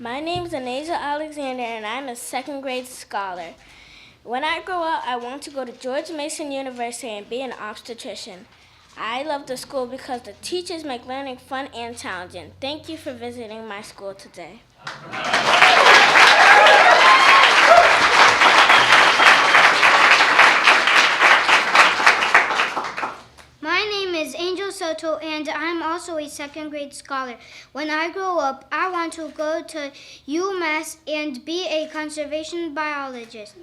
My name is Anasia Alexander, and I'm a second grade scholar. When I grow up, I want to go to George Mason University and be an obstetrician. I love the school because the teachers make learning fun and challenging. Thank you for visiting my school today. My name is Angel Soto, and I'm also a second grade scholar. When I grow up, I want to go to UMass and be a conservation biologist.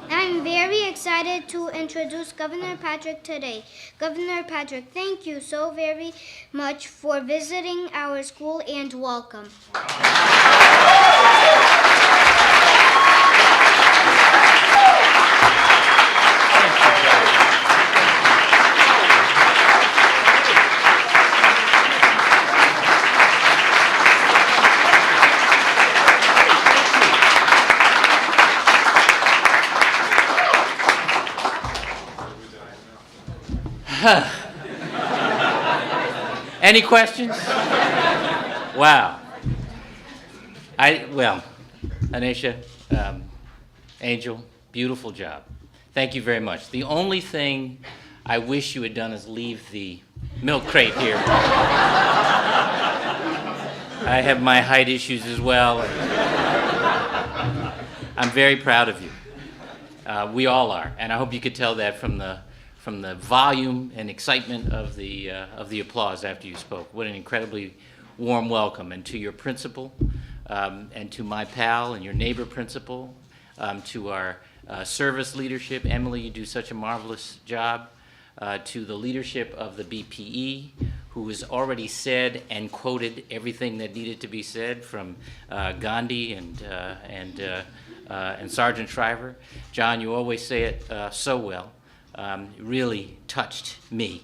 I'm very excited to introduce Governor Patrick today. Governor Patrick, thank you so very much for visiting our school and welcome. Any questions? Wow. Anisha, Angel, beautiful job. Thank you very much. The only thing I wish you had done is leave the milk crate here. I have my height issues as well. I'm very proud of you. We all are, and I hope you could tell that from the volume and excitement of the applause after you spoke. What an incredibly warm welcome. And to your principal, and to my pal and your neighbor principal, to our service leadership. Emily, you do such a marvelous job. To the leadership of the BPE, who has already said and quoted everything that needed to be said, from Gandhi and Sergeant Shriver. John, you always say it so well. Really touched me.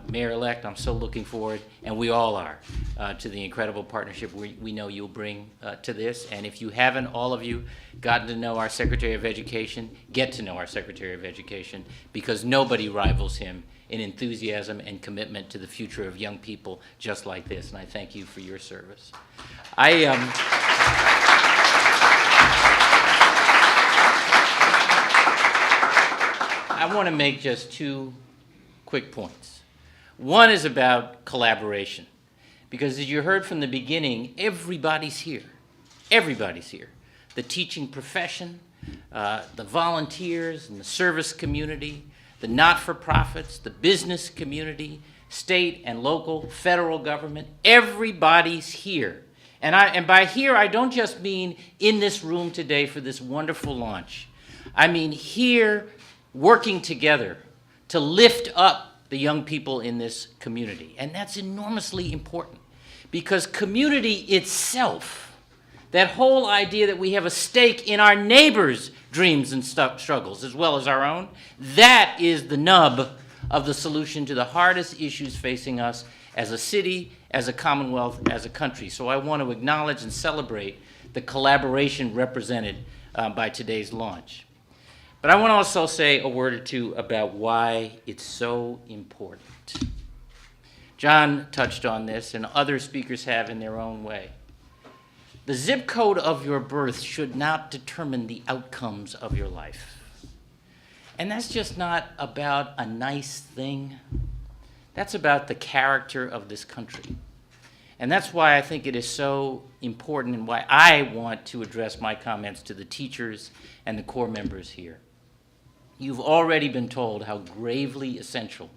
Mayor-elect, I'm so looking forward, and we all are, to the incredible partnership we know you'll bring to this. And if you haven't, all of you, gotten to know our Secretary of Education, get to know our Secretary of Education, because nobody rivals him in enthusiasm and commitment to the future of young people just like this. And I thank you for your service. I want to make just two quick points. One is about collaboration, because as you heard from the beginning, everybody's here. Everybody's here. The teaching profession, the volunteers and the service community, the not-for-profits, the business community, state and local, federal government, everybody's here. And by here, I don't just mean in this room today for this wonderful launch. I mean here, working together to lift up the young people in this community. And that's enormously important, because community itself, that whole idea that we have a stake in our neighbors' dreams and struggles as well as our own, that is the nub of the solution to the hardest issues facing us as a city, as a commonwealth, as a country. So I want to acknowledge and celebrate the collaboration represented by today's launch. But I want to also say a word or two about why it's so important. John touched on this, and other speakers have in their own way. The zip code of your birth should not determine the outcomes of your life. And that's just not about a nice thing. That's about the character of this country. And that's why I think it is so important, and why I want to address my comments to the teachers and the core members here. You've already been told how gravely essential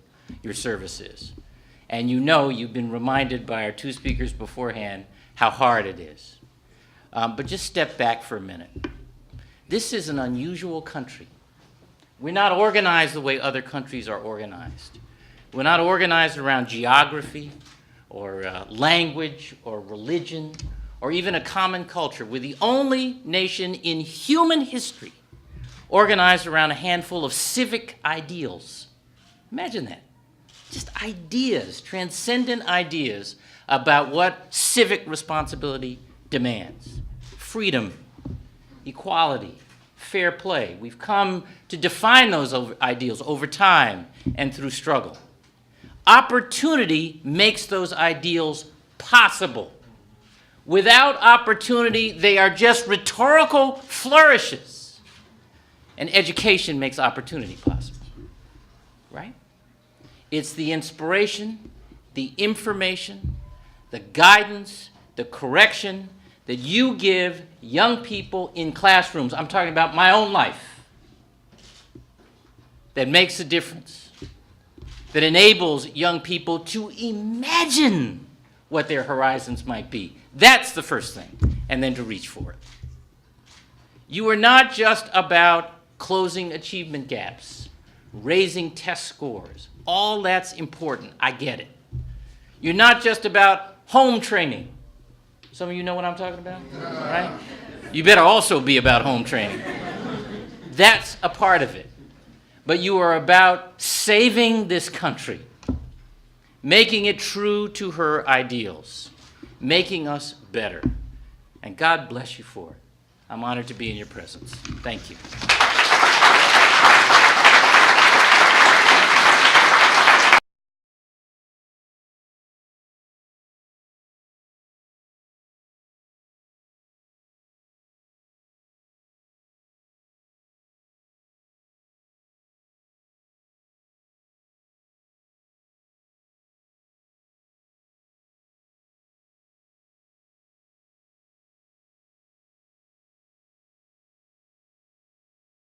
your service is. And you know, you've been reminded by our two speakers beforehand how hard it is. But just step back for a minute. This is an unusual country. We're not organized the way other countries are organized. We're not organized around geography or language or religion or even a common culture. We're the only nation in human history organized around a handful of civic ideals. Imagine that. Just ideas, transcendent ideas about what civic responsibility demands. Freedom, equality, fair play. We've come to define those ideals over time and through struggle. Opportunity makes those ideals possible. Without opportunity, they are just rhetorical flourishes. And education makes opportunity possible, right? It's the inspiration, the information, the guidance, the correction that you give young people in classrooms. I'm talking about my own life. That makes a difference. That enables young people to imagine what their horizons might be. That's the first thing, and then to reach for it. You are not just about closing achievement gaps, raising test scores. All that's important, I get it. You're not just about home training. Some of you know what I'm talking about, right? You better also be about home training. That's a part of it. But you are about saving this country, making it true to her ideals, making us better. And God bless you for it. I'm honored to be in your presence. Thank you.